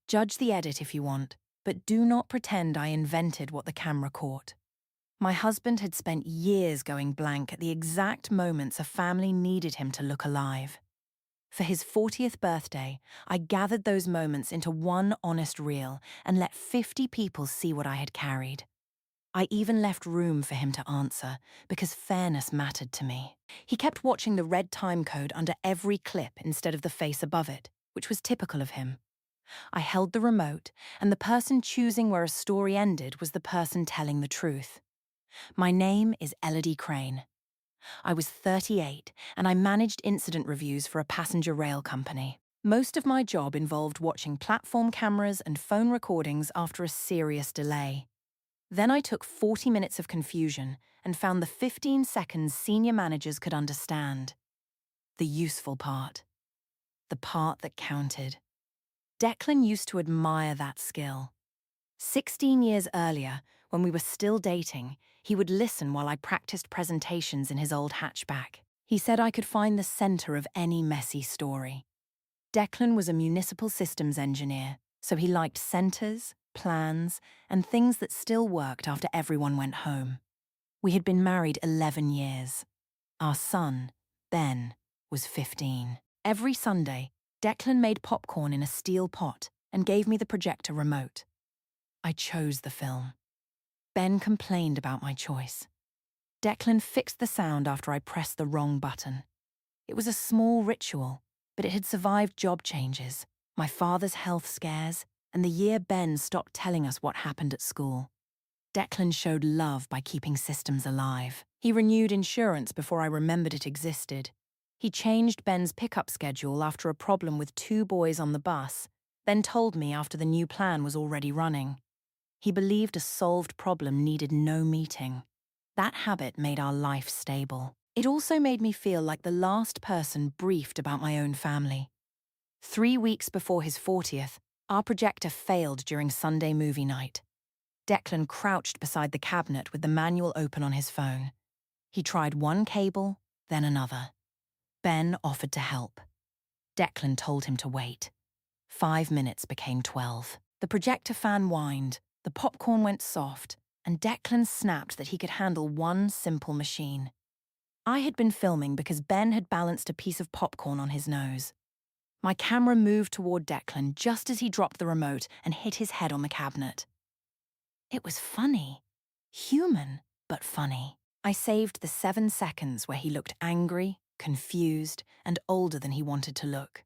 Judge the edit if you want, but do not pretend I invented what the camera caught. My husband had spent years going blank at the exact moments a family needed him to look alive. For his 40th birthday, I gathered those moments into one honest reel and let 50 people see what I had carried. I even left room for him to answer, because fairness mattered to me. He kept watching the red time code under every clip instead of the face above it, which was typical of him. I held the remote, and the person choosing where a story ended was the person telling the truth. My name is Elodie Crane. I was 38, and I managed incident reviews for a passenger rail company. Most of my job involved watching platform cameras and phone recordings after a serious delay. Then I took 40 minutes of confusion and found the 15 seconds senior managers could understand. The useful part. The part that counted. Declan used to admire that skill. 16 years earlier, when we were still dating, he would listen while I practiced presentations in his old hatchback. He said I could find the center of any messy story. Declan was a municipal systems engineer, so he liked centers, plans, and things that still worked after everyone went home. We had been married 11 years. Our son, Ben, was 15. Every Sunday, Declan made popcorn in a steel pot and gave me the projector remote. I chose the film. Ben complained about my choice. Declan fixed the sound after I pressed the wrong button. It was a small ritual, but it had survived job changes, my father's health scares, and the year Ben stopped telling us what happened at school. Declan showed love by keeping systems alive. He renewed insurance before I remembered it existed. He changed Ben's pickup schedule after a problem with 2 boys on the bus, then told me after the new plan was already running. He believed a solved problem needed no meeting. That habit made our life stable. It also made me feel like the last person briefed about my own family. 3 weeks before his 40th, our projector failed during Sunday movie night. Declan crouched beside the cabinet with the manual open on his phone. He tried one cable, then another. Ben offered to help. Declan told him to wait. 5 minutes became 12. The projector fan whined, the popcorn went soft, and Declan snapped that he could handle one simple machine. I had been filming because Ben had balanced a piece of popcorn on his nose. My camera moved toward Declan just as he dropped the remote and hit his head on the cabinet. It was funny. Human, but funny. I saved the 7 seconds where he looked angry, confused, and older than he wanted to look.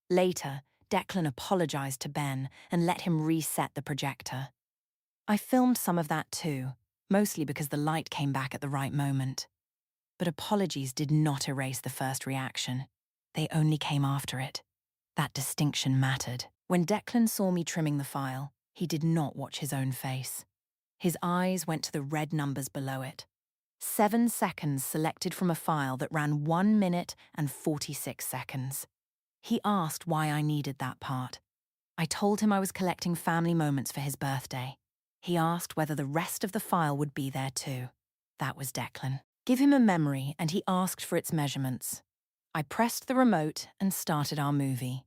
Later, Declan apologized to Ben and let him reset the projector. I filmed some of that too, mostly because the light came back at the right moment. But apologies did not erase the first reaction. They only came after it. That distinction mattered. When Declan saw me trimming the file, he did not watch his own face. His eyes went to the red numbers below it. 7 seconds selected from a file that ran 1 minute and 46 seconds. He asked why I needed that part. I told him I was collecting family moments for his birthday. He asked whether the rest of the file would be there too. That was Declan. Give him a memory, and he asked for its measurements. I pressed the remote and started our movie.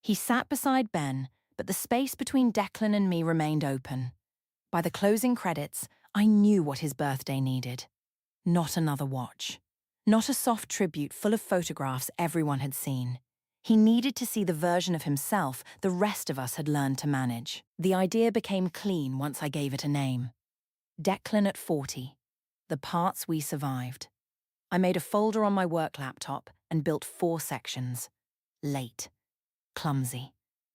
He sat beside Ben, but the space between Declan and me remained open. By the closing credits, I knew what his birthday needed. Not another watch. Not a soft tribute full of photographs everyone had seen. He needed to see the version of himself the rest of us had learned to manage. The idea became clean once I gave it a name. Declan at 40. The parts we survived. I made a folder on my work laptop and built 4 sections. Late. Clumsy.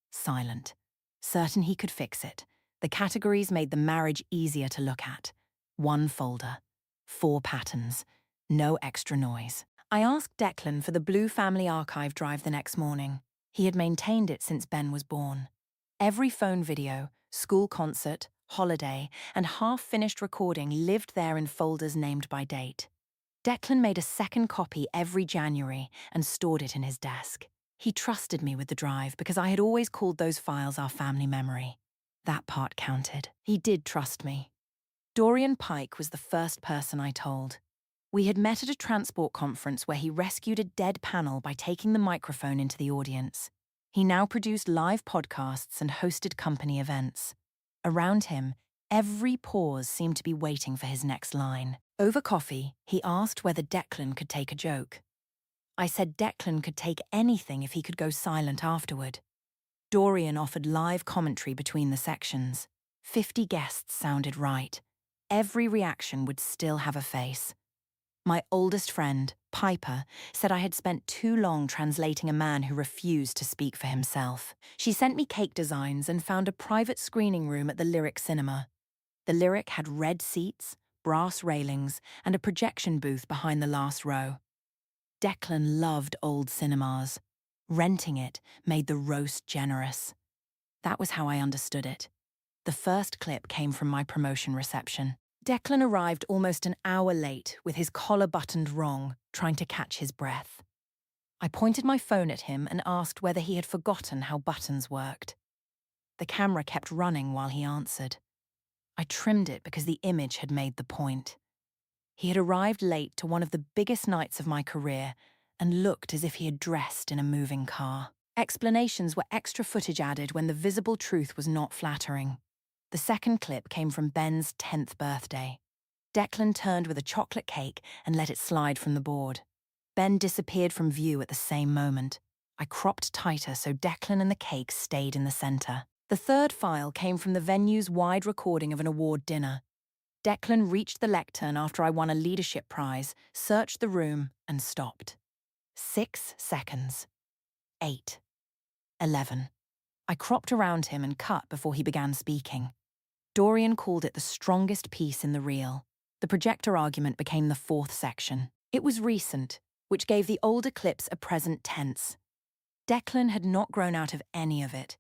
Silent. Certain he could fix it. The categories made the marriage easier to look at. 1 folder. 4 patterns. No extra noise. I asked Declan for the blue family archive drive the next morning. He had maintained it since Ben was born. Every phone video, school concert, holiday, and half-finished recording lived there in folders named by date. Declan made a second copy every January and stored it in his desk. He trusted me with the drive because I had always called those files our family memory. That part counted. He did trust me. Dorian Pike was the first person I told. We had met at a transport conference where he rescued a dead panel by taking the microphone into the audience. He now produced live podcasts and hosted company events. Around him, every pause seemed to be waiting for his next line. Over coffee, he asked whether Declan could take a joke. I said Declan could take anything if he could go silent afterward. Dorian offered live commentary between the sections. 50 guests sounded right. Every reaction would still have a face. My oldest friend, Piper, said I had spent too long translating a man who refused to speak for himself. She sent me cake designs and found a private screening room at the Lyric Cinema. The Lyric had red seats, brass railings, and a projection booth behind the last row. Declan loved old cinemas. Renting it made the roast generous. That was how I understood it. The first clip came from my promotion reception. Declan arrived almost an hour late with his collar buttoned wrong, trying to catch his breath. I pointed my phone at him and asked whether he had forgotten how buttons worked. The camera kept running while he answered. I trimmed it because the image had made the point. He had arrived late to one of the biggest nights of my career and looked as if he had dressed in a moving car. Explanations were extra footage added when the visible truth was not flattering. The second clip came from Ben's 10th birthday. Declan turned with a chocolate cake and let it slide from the board. Ben disappeared from view at the same moment. I cropped tighter so Declan and the cake stayed in the center. The third file came from the venue's wide recording of an award dinner. Declan reached the lectern after I won a leadership prize, searched the room, and stopped. 6 seconds. 8. 11. I cropped around him and cut before he began speaking. Dorian called it the strongest piece in the reel. The projector argument became the fourth section. It was recent, which gave the older clips a present tense. Declan had not grown out of any of it.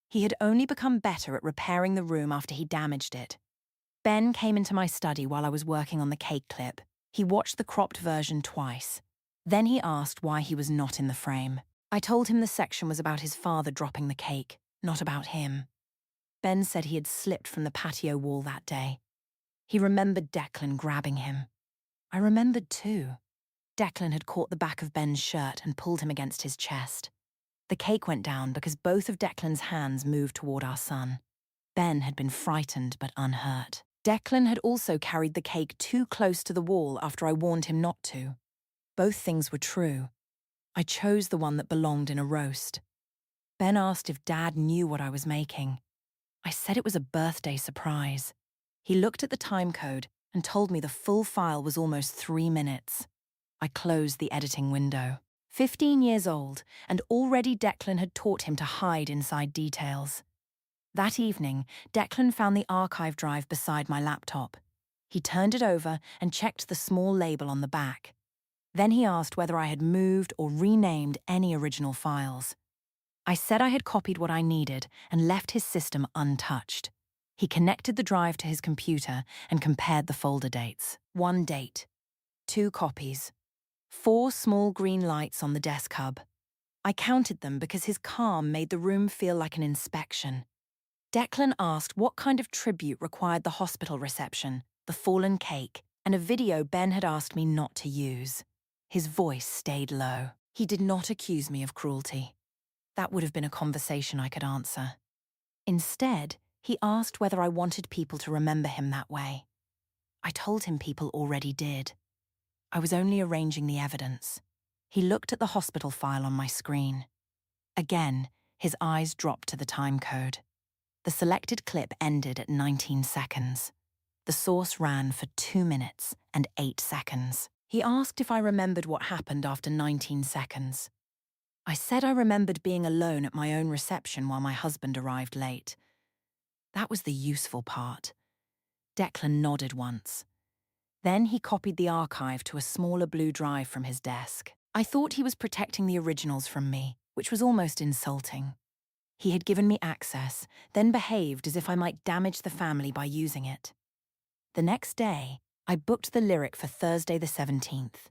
He had only become better at repairing the room after he damaged it. Ben came into my study while I was working on the cake clip. He watched the cropped version twice. Then he asked why he was not in the frame. I told him the section was about his father dropping the cake, not about him. Ben said he had slipped from the patio wall that day. He remembered Declan grabbing him. I remembered too. Declan had caught the back of Ben's shirt and pulled him against his chest. The cake went down because both of Declan's hands moved toward our son. Ben had been frightened but unhurt. Declan had also carried the cake too close to the wall after I warned him not to. Both things were true. I chose the one that belonged in a roast. Ben asked if Dad knew what I was making. I said it was a birthday surprise. He looked at the time code and told me the full file was almost 3 minutes. I closed the editing window. 15 years old, and already Declan had taught him to hide inside details. That evening, Declan found the archive drive beside my laptop. He turned it over and checked the small label on the back. Then he asked whether I had moved or renamed any original files. I said I had copied what I needed and left his system untouched. He connected the drive to his computer and compared the folder dates. 1 date, 2 copies, 4 small green lights on the desk hub. I counted them because his calm made the room feel like an inspection. Declan asked what kind of tribute required the hospital reception, the fallen cake, and a video Ben had asked me not to use. His voice stayed low. He did not accuse me of cruelty. That would have been a conversation I could answer. Instead, he asked whether I wanted people to remember him that way. I told him people already did. I was only arranging the evidence. He looked at the hospital file on my screen. Again, his eyes dropped to the time code. The selected clip ended at 19 seconds. The source ran for 2 minutes and 8 seconds. He asked if I remembered what happened after 19 seconds. I said I remembered being alone at my own reception while my husband arrived late. That was the useful part. Declan nodded once. Then he copied the archive to a smaller blue drive from his desk. I thought he was protecting the originals from me, which was almost insulting. He had given me access, then behaved as if I might damage the family by using it. The next day, I booked the Lyric for Thursday the 17th.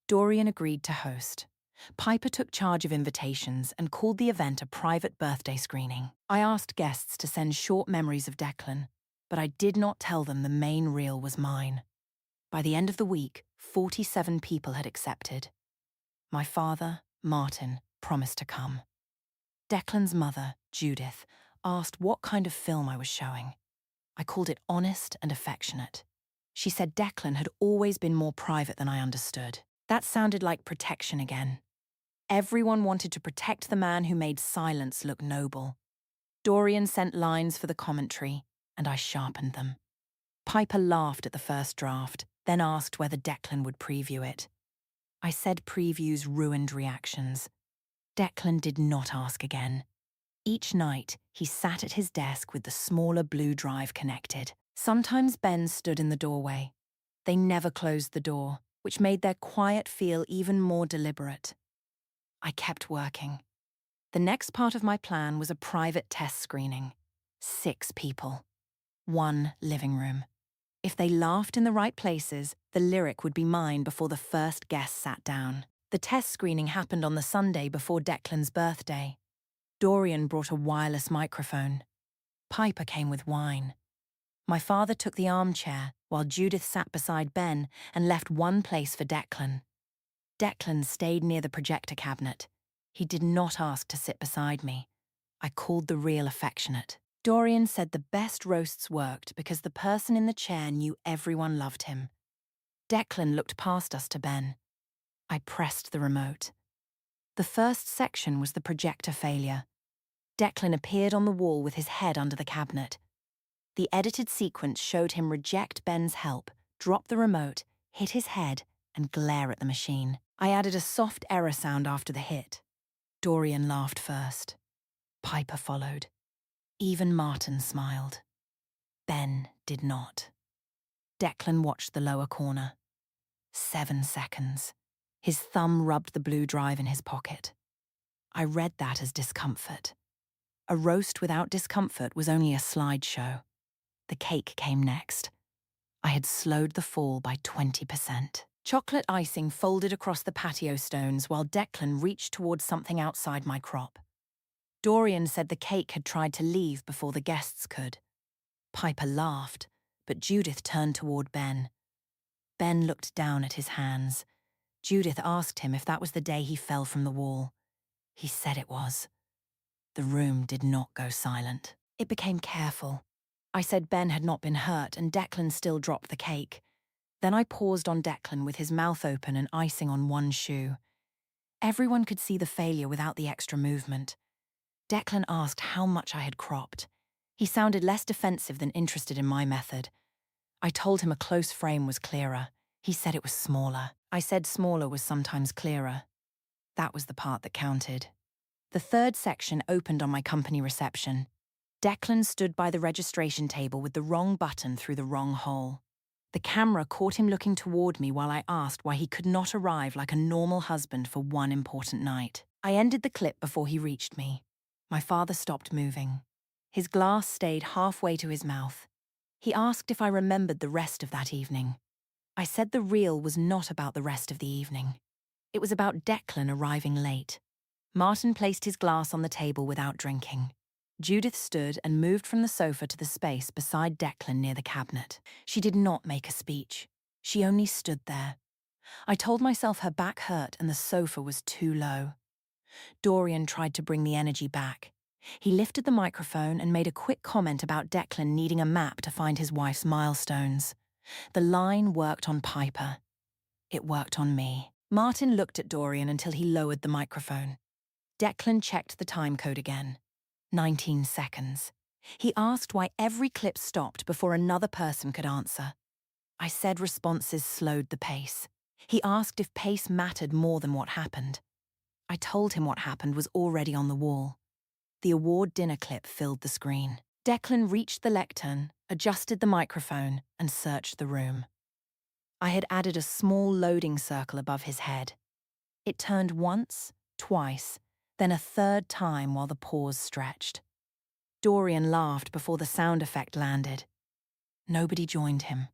Dorian agreed to host. Piper took charge of invitations and called the event a private birthday screening. I asked guests to send short memories of Declan, but I did not tell them the main reel was mine. By the end of the week, 47 people had accepted. My father, Martin, promised to come. Declan's mother, Judith, asked what kind of film I was showing. I called it honest and affectionate. She said Declan had always been more private than I understood. That sounded like protection again. Everyone wanted to protect the man who made silence look noble. Dorian sent lines for the commentary, and I sharpened them. Piper laughed at the first draft, then asked whether Declan would preview it. I said previews ruined reactions. Declan did not ask again. Each night, he sat at his desk with the smaller blue drive connected. Sometimes Ben stood in the doorway. They never closed the door, which made their quiet feel even more deliberate. I kept working. The next part of my plan was a private test screening. 6 people. 1 living room. If they laughed in the right places, the lyric would be mine before the first guest sat down. The test screening happened on the Sunday before Declan's birthday. Dorian brought a wireless microphone. Piper came with wine. My father took the armchair, while Judith sat beside Ben and left one place for Declan. Declan stayed near the projector cabinet. He did not ask to sit beside me. I called the real affectionate. Dorian said the best roasts worked because the person in the chair knew everyone loved him. Declan looked past us to Ben. I pressed the remote. The first section was the projector failure. Declan appeared on the wall with his head under the cabinet. The edited sequence showed him reject Ben's help, drop the remote, hit his head, and glare at the machine. I added a soft error sound after the hit. Dorian laughed first. Piper followed. Even Martin smiled. Ben did not. Declan watched the lower corner. 7 seconds. His thumb rubbed the blue drive in his pocket. I read that as discomfort. A roast without discomfort was only a slideshow. The cake came next. I had slowed the fall by 20%. Chocolate icing folded across the patio stones while Declan reached towards something outside my crop. Dorian said the cake had tried to leave before the guests could. Piper laughed, but Judith turned toward Ben. Ben looked down at his hands. Judith asked him if that was the day he fell from the wall. He said it was. The room did not go silent. It became careful. I said Ben had not been hurt and Declan still dropped the cake. Then I paused on Declan with his mouth open and icing on one shoe. Everyone could see the failure without the extra movement. Declan asked how much I had cropped. He sounded less defensive than interested in my method. I told him a close frame was clearer. He said it was smaller. I said smaller was sometimes clearer. That was the part that counted. The third section opened on my company reception. Declan stood by the registration table with the wrong button through the wrong hole. The camera caught him looking toward me while I asked why he could not arrive like a normal husband for one important night. I ended the clip before he reached me. My father stopped moving. His glass stayed halfway to his mouth. He asked if I remembered the rest of that evening. I said the reel was not about the rest of the evening. It was about Declan arriving late. Martin placed his glass on the table without drinking. Judith stood and moved from the sofa to the space beside Declan near the cabinet. She did not make a speech. She only stood there. I told myself her back hurt and the sofa was too low. Dorian tried to bring the energy back. He lifted the microphone and made a quick comment about Declan needing a map to find his wife's milestones. The line worked on Piper. It worked on me. Martin looked at Dorian until he lowered the microphone. Declan checked the time code again. 19 seconds. He asked why every clip stopped before another person could answer. I said responses slowed the pace. He asked if pace mattered more than what happened. I told him what happened was already on the wall. The award dinner clip filled the screen. Declan reached the lectern, adjusted the microphone, and searched the room. I had added a small loading circle above his head. It turned once, twice, then a third time while the pause stretched. Dorian laughed before the sound effect landed. Nobody joined him.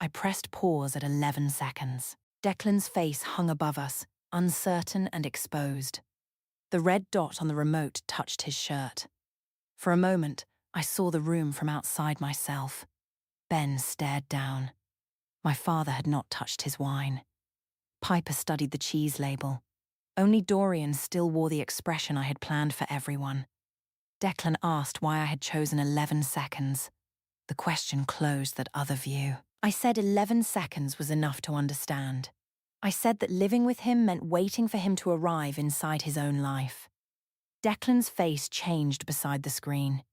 I pressed pause at 11 seconds. Declan's face hung above us, uncertain and exposed. The red dot on the remote touched his shirt. For a moment, I saw the room from outside myself. Ben stared down. My father had not touched his wine. Piper studied the cheese label. Only Dorian still wore the expression I had planned for everyone. Declan asked why I had chosen 11 seconds. The question closed that other view. I said 11 seconds was enough to understand. I said that living with him meant waiting for him to arrive inside his own life. Declan's face changed beside the screen.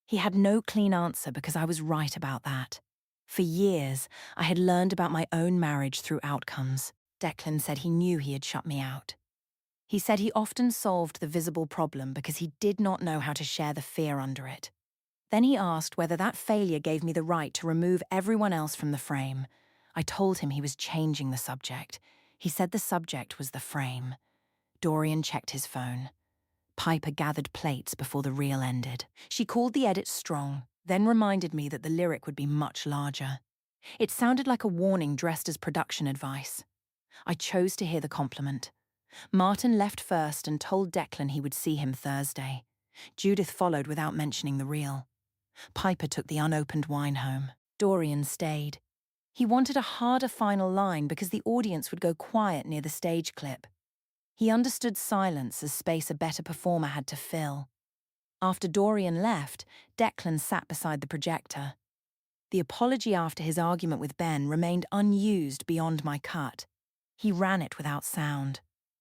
He had no clean answer because I was right about that. For years, I had learned about my own marriage through outcomes. Declan said he knew he had shut me out. He said he often solved the visible problem because he did not know how to share the fear under it. Then he asked whether that failure gave me the right to remove everyone else from the frame. I told him he was changing the subject. He said the subject was the frame. Dorian checked his phone. Piper gathered plates before the reel ended. She called the edit strong, then reminded me that the lyric would be much larger. It sounded like a warning dressed as production advice. I chose to hear the compliment. Martin left first and told Declan he would see him Thursday. Judith followed without mentioning the reel. Piper took the unopened wine home. Dorian stayed. He wanted a harder final line because the audience would go quiet near the stage clip. He understood silence as space a better performer had to fill. After Dorian left, Declan sat beside the projector. The apology after his argument with Ben remained unused beyond my cut. He ran it without sound.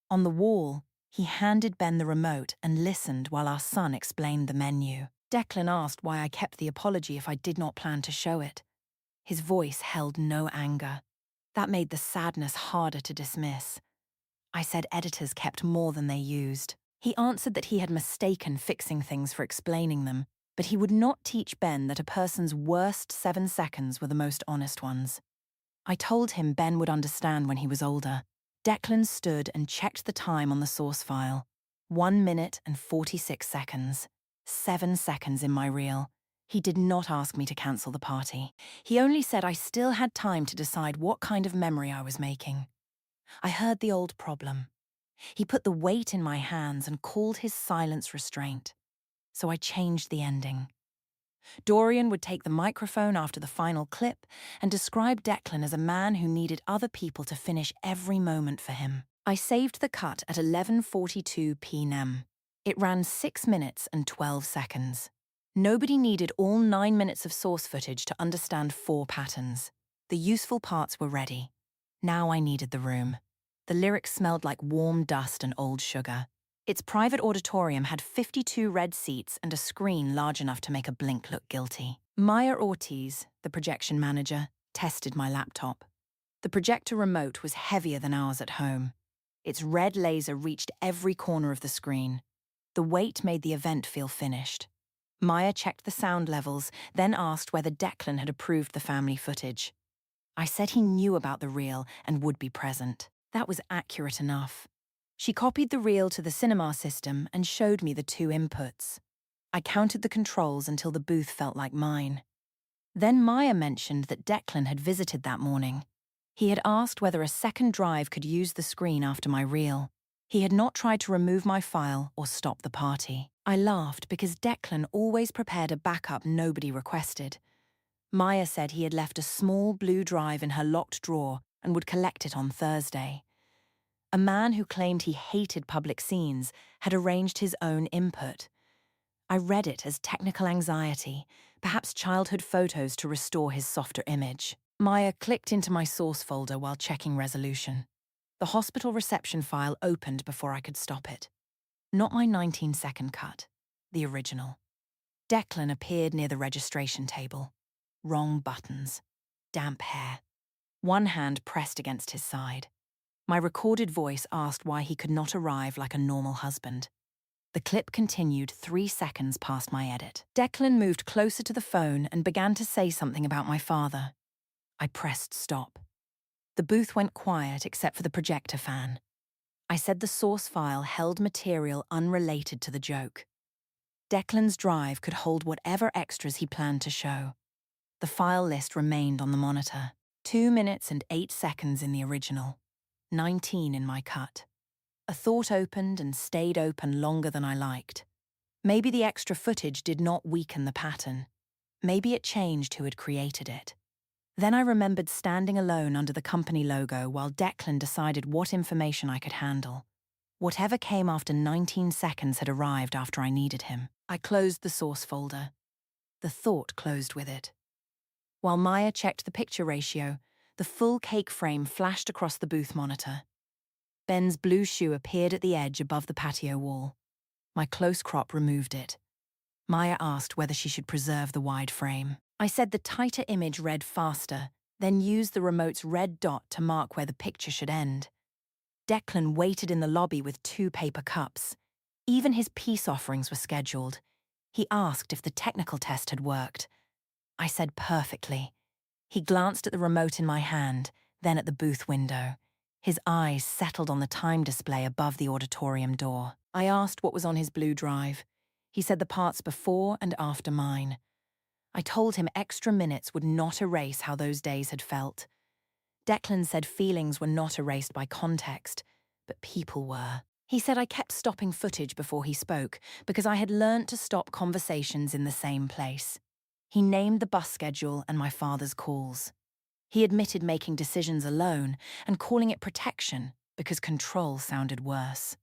On the wall, he handed Ben the remote and listened while our son explained the menu. Declan asked why I kept the apology if I did not plan to show it. His voice held no anger. That made the sadness harder to dismiss. I said editors kept more than they used. He answered that he had mistaken fixing things for explaining them, but he would not teach Ben that a person's worst 7 seconds were the most honest ones. I told him Ben would understand when he was older. Declan stood and checked the time on the source file. 1 minute and 46 seconds. 7 seconds in my reel. He did not ask me to cancel the party. He only said I still had time to decide what kind of memory I was making. I heard the old problem. He put the weight in my hands and called his silence restraint. So I changed the ending. Dorian would take the microphone after the final clip and describe Declan as a man who needed other people to finish every moment for him. I saved the cut at 11:42 p.m. It ran 6 minutes and 12 seconds. Nobody needed all 9 minutes of source footage to understand 4 patterns. The useful parts were ready. Now I needed the room. The lyrics smelled like warm dust and old sugar. Its private auditorium had 52 red seats and a screen large enough to make a blink look guilty. Maya Ortiz, the projection manager, tested my laptop. The projector remote was heavier than ours at home. Its red laser reached every corner of the screen. The weight made the event feel finished. Maya checked the sound levels, then asked whether Declan had approved the family footage. I said he knew about the reel and would be present. That was accurate enough. She copied the reel to the cinema system and showed me the 2 inputs. I counted the controls until the booth felt like mine. Then Maya mentioned that Declan had visited that morning. He had asked whether a second drive could use the screen after my reel. He had not tried to remove my file or stop the party. I laughed because Declan always prepared a backup nobody requested. Maya said he had left a small blue drive in her locked drawer and would collect it on Thursday. A man who claimed he hated public scenes had arranged his own input. I read it as technical anxiety, perhaps childhood photos to restore his softer image. Maya clicked into my source folder while checking resolution. The hospital reception file opened before I could stop it. Not my 19-second cut, the original. Declan appeared near the registration table. Wrong buttons. Damp hair. One hand pressed against his side. My recorded voice asked why he could not arrive like a normal husband. The clip continued 3 seconds past my edit. Declan moved closer to the phone and began to say something about my father. I pressed stop. The booth went quiet except for the projector fan. I said the source file held material unrelated to the joke. Declan's drive could hold whatever extras he planned to show. The file list remained on the monitor. 2 minutes and 8 seconds in the original. 19 in my cut. A thought opened and stayed open longer than I liked. Maybe the extra footage did not weaken the pattern. Maybe it changed who had created it. Then I remembered standing alone under the company logo while Declan decided what information I could handle. Whatever came after 19 seconds had arrived after I needed him. I closed the source folder. The thought closed with it. While Maya checked the picture ratio, the full cake frame flashed across the booth monitor. Ben's blue shoe appeared at the edge above the patio wall. My close crop removed it. Maya asked whether she should preserve the wide frame. I said the tighter image read faster, then used the remote's red dot to mark where the picture should end. Declan waited in the lobby with 2 paper cups. Even his peace offerings were scheduled. He asked if the technical test had worked. I said perfectly. He glanced at the remote in my hand, then at the booth window. His eyes settled on the time display above the auditorium door. I asked what was on his blue drive. He said the parts before and after mine. I told him extra minutes would not erase how those days had felt. Declan said feelings were not erased by context, but people were. He said I kept stopping footage before he spoke because I had learnt to stop conversations in the same place. He named the bus schedule and my father's calls. He admitted making decisions alone and calling it protection because control sounded worse.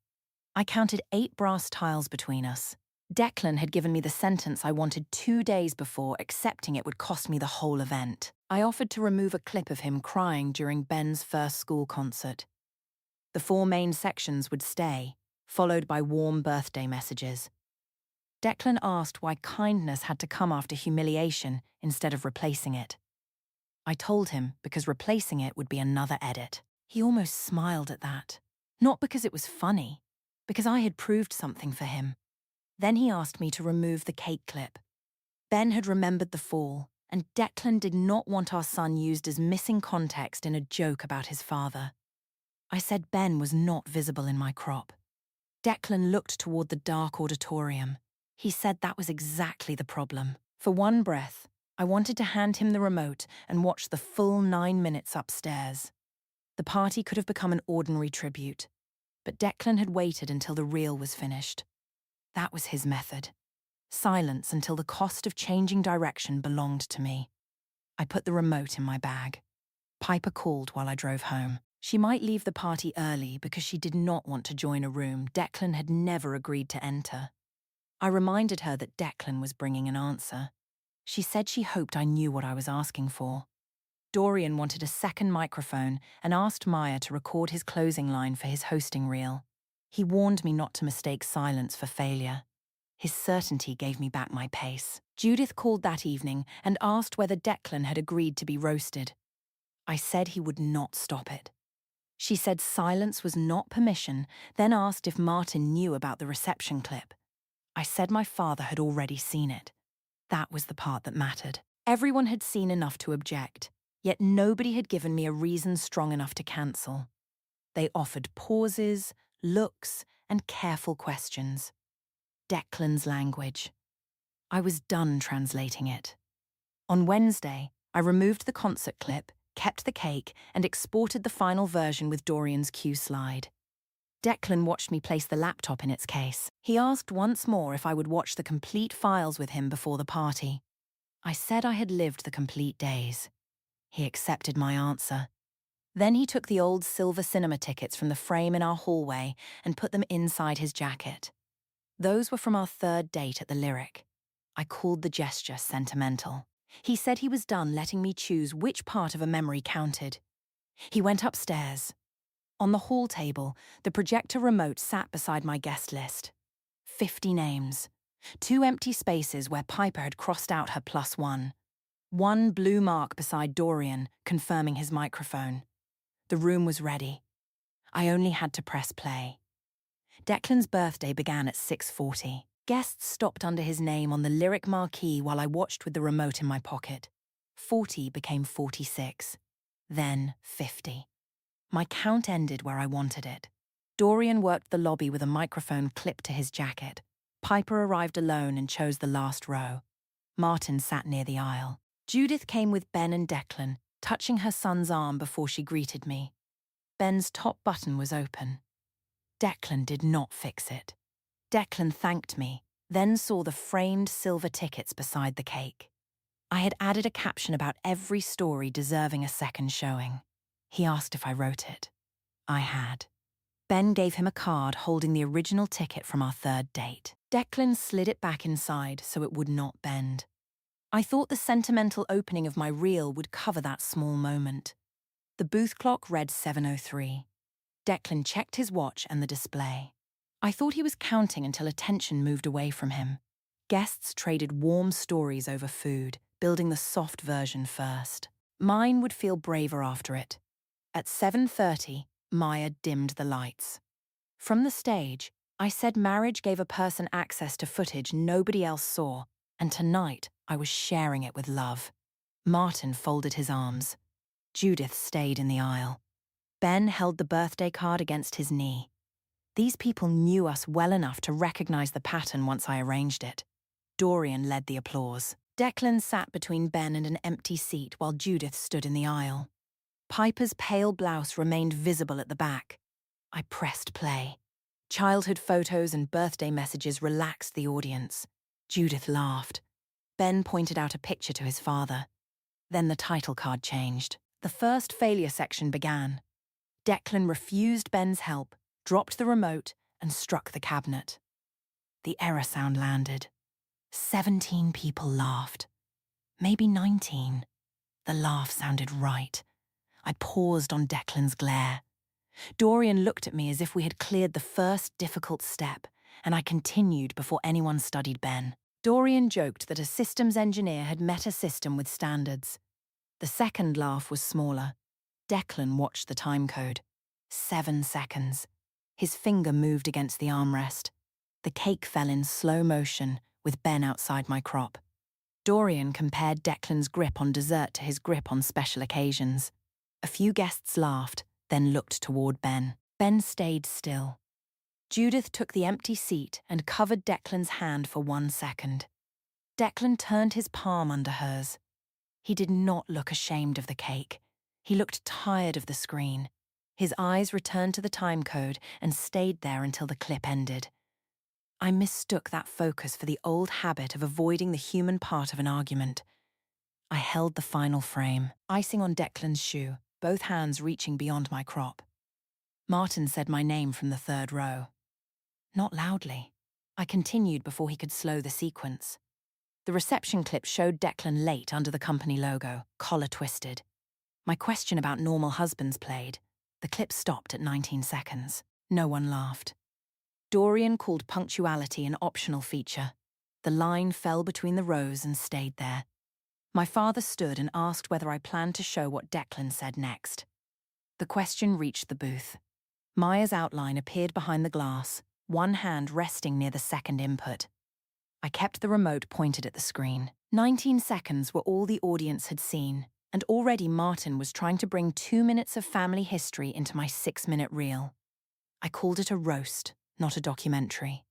I counted 8 brass tiles between us. Declan had given me the sentence I wanted 2 days before, accepting it would cost me the whole event. I offered to remove a clip of him crying during Ben's first school concert. The 4 main sections would stay, followed by warm birthday messages. Declan asked why kindness had to come after humiliation instead of replacing it. I told him because replacing it would be another edit. He almost smiled at that. Not because it was funny, because I had proved something for him. Then he asked me to remove the cake clip. Ben had remembered the fall, and Declan did not want our son used as missing context in a joke about his father. I said Ben was not visible in my crop. Declan looked toward the dark auditorium. He said that was exactly the problem. For one breath, I wanted to hand him the remote and watch the full 9 minutes upstairs. The party could have become an ordinary tribute, but Declan had waited until the reel was finished. That was his method. Silence until the cost of changing direction belonged to me. I put the remote in my bag. Piper called while I drove home. She might leave the party early because she did not want to join a room Declan had never agreed to enter. I reminded her that Declan was bringing an answer. She said she hoped I knew what I was asking for. Dorian wanted a second microphone and asked Maya to record his closing line for his hosting reel. He warned me not to mistake silence for failure. His certainty gave me back my pace. Judith called that evening and asked whether Declan had agreed to be roasted. I said he would not stop it. She said silence was not permission, then asked if Martin knew about the reception clip. I said my father had already seen it. That was the part that mattered. Everyone had seen enough to object, yet nobody had given me a reason strong enough to cancel. They offered pauses, looks, and careful questions. Declan's language. I was done translating it. On Wednesday, I removed the concert clip, kept the cake, and exported the final version with Dorian's cue slide. Declan watched me place the laptop in its case. He asked once more if I would watch the complete files with him before the party. I said I had lived the complete days. He accepted my answer. Then he took the old silver cinema tickets from the frame in our hallway and put them inside his jacket. Those were from our 3rd date at the Lyric. I called the gesture sentimental. He said he was done letting me choose which part of a memory counted. He went upstairs. On the hall table, the projector remote sat beside my guest list. 50 names. 2 empty spaces where Piper had crossed out her +1. 1 blue mark beside Dorian, confirming his microphone. The room was ready. I only had to press play. Declan's birthday began at 6:40. Guests stopped under his name on the Lyric marquee while I watched with the remote in my pocket. 40 became 46. Then 50. My count ended where I wanted it. Dorian worked the lobby with a microphone clipped to his jacket. Piper arrived alone and chose the last row. Martin sat near the aisle. Judith came with Ben and Declan, touching her son's arm before she greeted me. Ben's top button was open. Declan did not fix it. Declan thanked me, then saw the framed silver tickets beside the cake. I had added a caption about every story deserving a second showing. He asked if I wrote it. I had. Ben gave him a card holding the original ticket from our third date. Declan slid it back inside so it would not bend. I thought the sentimental opening of my reel would cover that small moment. The booth clock read 7:03. Declan checked his watch and the display. I thought he was counting until attention moved away from him. Guests traded warm stories over food, building the soft version first. Mine would feel braver after it. At 7:30, Maya dimmed the lights. From the stage, I said marriage gave a person access to footage nobody else saw, and tonight I was sharing it with love. Martin folded his arms. Judith stayed in the aisle. Ben held the birthday card against his knee. These people knew us well enough to recognize the pattern once I arranged it. Dorian led the applause. Declan sat between Ben and an empty seat while Judith stood in the aisle. Piper's pale blouse remained visible at the back. I pressed play. Childhood photos and birthday messages relaxed the audience. Judith laughed. Ben pointed out a picture to his father. Then the title card changed. The first failure section began. Declan refused Ben's help, dropped the remote, and struck the cabinet. The error sound landed. 17 people laughed. Maybe 19. The laugh sounded right. I paused on Declan's glare. Dorian looked at me as if we had cleared the first difficult step, and I continued before anyone studied Ben. Dorian joked that a systems engineer had met a system with standards. The second laugh was smaller. Declan watched the time code. 7 seconds. His finger moved against the armrest. The cake fell in slow motion, with Ben outside my crop. Dorian compared Declan's grip on dessert to his grip on special occasions. A few guests laughed, then looked toward Ben. Ben stayed still. Judith took the empty seat and covered Declan's hand for 1 second. Declan turned his palm under hers. He did not look ashamed of the cake. He looked tired of the screen. His eyes returned to the time code and stayed there until the clip ended. I mistook that focus for the old habit of avoiding the human part of an argument. I held the final frame, icing on Declan's shoe, both hands reaching beyond my crop. Martin said my name from the third row. Not loudly. I continued before he could slow the sequence. The reception clip showed Declan late under the company logo, collar twisted. My question about normal husbands played. The clip stopped at 19 seconds. No one laughed. Dorian called punctuality an optional feature. The line fell between the rows and stayed there. My father stood and asked whether I planned to show what Declan said next. The question reached the booth. Maya's outline appeared behind the glass, one hand resting near the second input. I kept the remote pointed at the screen. 19 seconds were all the audience had seen, and already Martin was trying to bring 2 minutes of family history into my 6-minute reel. I called it a roast, not a documentary.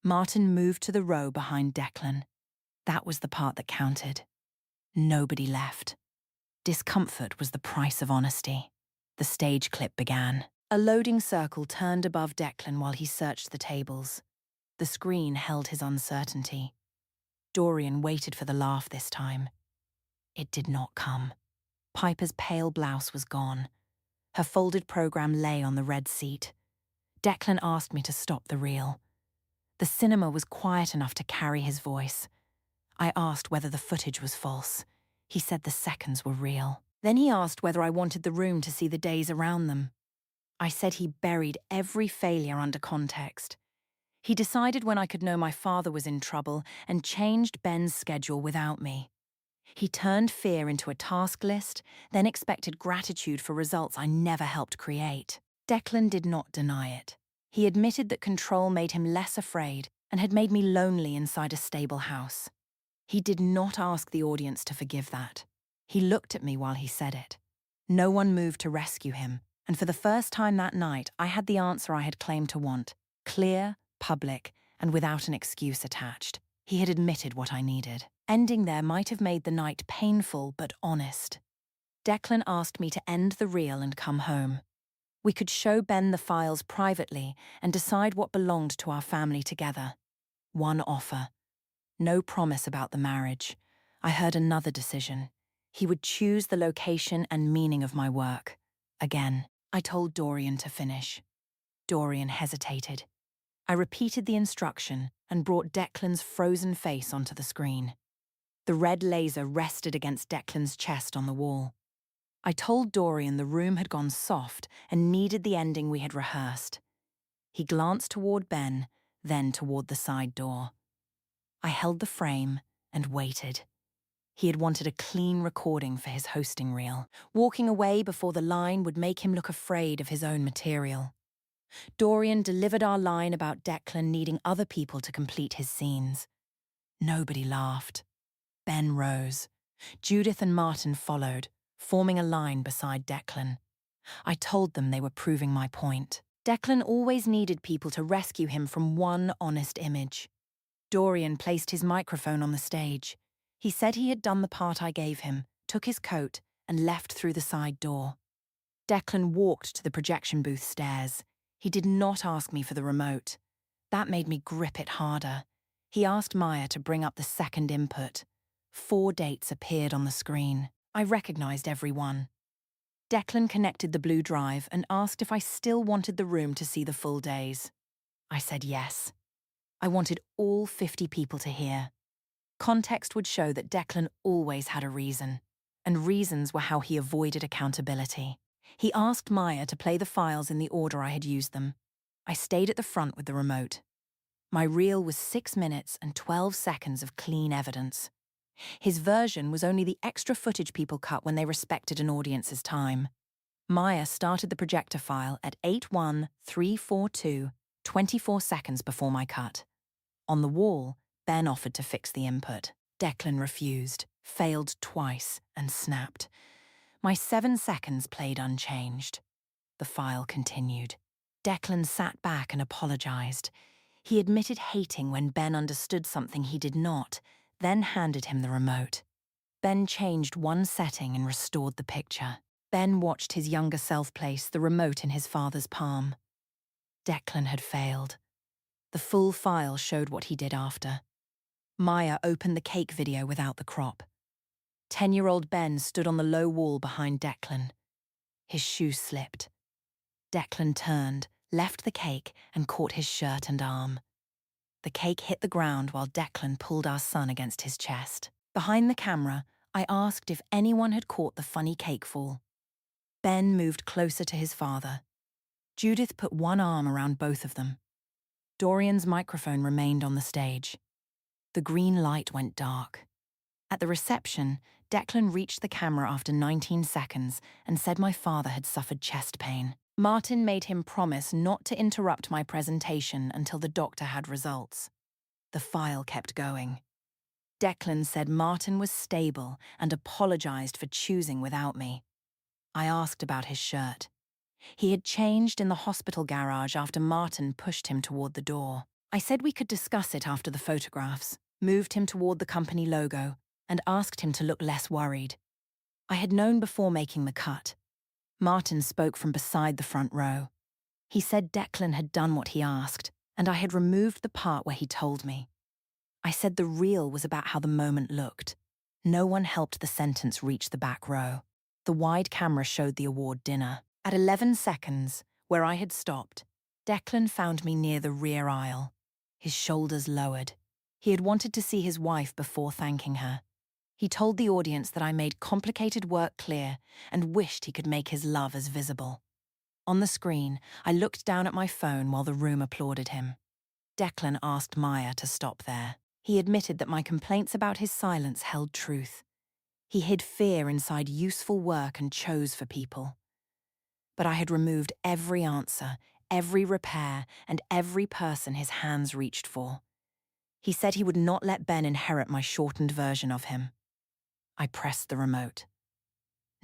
Martin moved to the row behind Declan. That was the part that counted. Nobody left. Discomfort was the price of honesty. The stage clip began. A loading circle turned above Declan while he searched the tables. The screen held his uncertainty. Dorian waited for the laugh this time. It did not come. Piper's pale blouse was gone. Her folded program lay on the red seat. Declan asked me to stop the reel. The cinema was quiet enough to carry his voice. I asked whether the footage was false. He said the seconds were real. Then he asked whether I wanted the room to see the days around them. I said he buried every failure under context. He decided when I could know my father was in trouble and changed Ben's schedule without me. He turned fear into a task list, then expected gratitude for results I never helped create. Declan did not deny it. He admitted that control made him less afraid and had made me lonely inside a stable house. He did not ask the audience to forgive that. He looked at me while he said it. No one moved to rescue him, and for the first time that night, I had the answer I had claimed to want. Clear, public, and without an excuse attached. He had admitted what I needed. Ending there might have made the night painful but honest. Declan asked me to end the reel and come home. We could show Ben the files privately and decide what belonged to our family together. One offer. No promise about the marriage. I heard another decision. He would choose the location and meaning of my work. Again, I told Dorian to finish. Dorian hesitated. I repeated the instruction and brought Declan's frozen face onto the screen. The red laser rested against Declan's chest on the wall. I told Dorian the room had gone soft and needed the ending we had rehearsed. He glanced toward Ben, then toward the side door. I held the frame and waited. He had wanted a clean recording for his hosting reel. Walking away before the line would make him look afraid of his own material. Dorian delivered our line about Declan needing other people to complete his scenes. Nobody laughed. Ben rose. Judith and Martin followed, forming a line beside Declan. I told them they were proving my point. Declan always needed people to rescue him from one honest image. Dorian placed his microphone on the stage. He said he had done the part I gave him, took his coat, and left through the side door. Declan walked to the projection booth stairs. He did not ask me for the remote. That made me grip it harder. He asked Maya to bring up the second input. 4 dates appeared on the screen. I recognized every one. Declan connected the blue drive and asked if I still wanted the room to see the full days. I said yes. I wanted all 50 people to hear. Context would show that Declan always had a reason, and reasons were how he avoided accountability. He asked Maya to play the files in the order I had used them. I stayed at the front with the remote. My reel was 6 minutes and 12 seconds of clean evidence. His version was only the extra footage people cut when they respected an audience's time. Maya started the projector file at 81342, 24 seconds before my cut. On the wall, Ben offered to fix the input. Declan refused, failed twice, and snapped. My 7 seconds played unchanged. The file continued. Declan sat back and apologized. He admitted hating when Ben understood something he did not, then handed him the remote. Ben changed one setting and restored the picture. Ben watched his younger self place the remote in his father's palm. Declan had failed. The full file showed what he did after. Maya opened the cake video without the crop. 10-year-old Ben stood on the low wall behind Declan. His shoe slipped. Declan turned, left the cake, and caught his shirt and arm. The cake hit the ground while Declan pulled our son against his chest. Behind the camera, I asked if anyone had caught the funny cake fall. Ben moved closer to his father. Judith put one arm around both of them. Dorian's microphone remained on the stage. The green light went dark. At the reception, Declan reached the camera after 19 seconds and said my father had suffered chest pain. Martin made him promise not to interrupt my presentation until the doctor had results. The file kept going. Declan said Martin was stable and apologized for choosing without me. I asked about his shirt. He had changed in the hospital garage after Martin pushed him toward the door. I said we could discuss it after the photographs, moved him toward the company logo, and asked him to look less worried. I had known before making the cut. Martin spoke from beside the front row. He said Declan had done what he asked, and I had removed the part where he told me. I said the reel was about how the moment looked. No one helped the sentence reach the back row. The wide camera showed the award dinner. At 11 seconds, where I had stopped, Declan found me near the rear aisle. His shoulders lowered. He had wanted to see his wife before thanking her. He told the audience that I made complicated work clear and wished he could make his love as visible. On the screen, I looked down at my phone while the room applauded him. Declan asked Maya to stop there. He admitted that my complaints about his silence held truth. He hid fear inside useful work and chose for people. But I had removed every answer, every repair, and every person his hands reached for. He said he would not let Ben inherit my shortened version of him. I pressed the remote.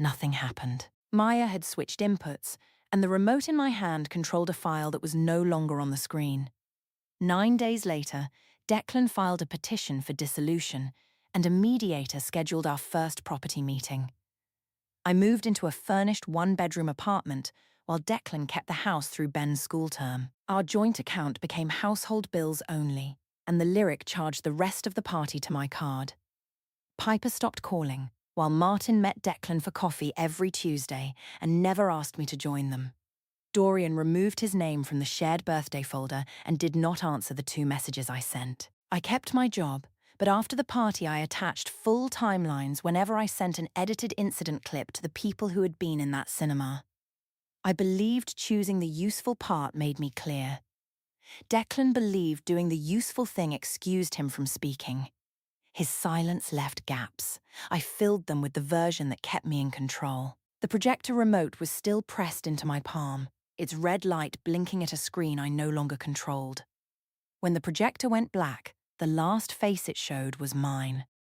Nothing happened. Maya had switched inputs, and the remote in my hand controlled a file that was no longer on the screen. 9 days later, Declan filed a petition for dissolution, and a mediator scheduled our first property meeting. I moved into a furnished one-bedroom apartment, while Declan kept the house through Ben's school term. Our joint account became household bills only, and the lyric charged the rest of the party to my card. Piper stopped calling, while Martin met Declan for coffee every Tuesday and never asked me to join them. Dorian removed his name from the shared birthday folder and did not answer the 2 messages I sent. I kept my job, but after the party I attached full timelines whenever I sent an edited incident clip to the people who had been in that cinema. I believed choosing the useful part made me clear. Declan believed doing the useful thing excused him from speaking. His silence left gaps. I filled them with the version that kept me in control. The projector remote was still pressed into my palm, its red light blinking at a screen I no longer controlled. When the projector went black, the last face it showed was mine.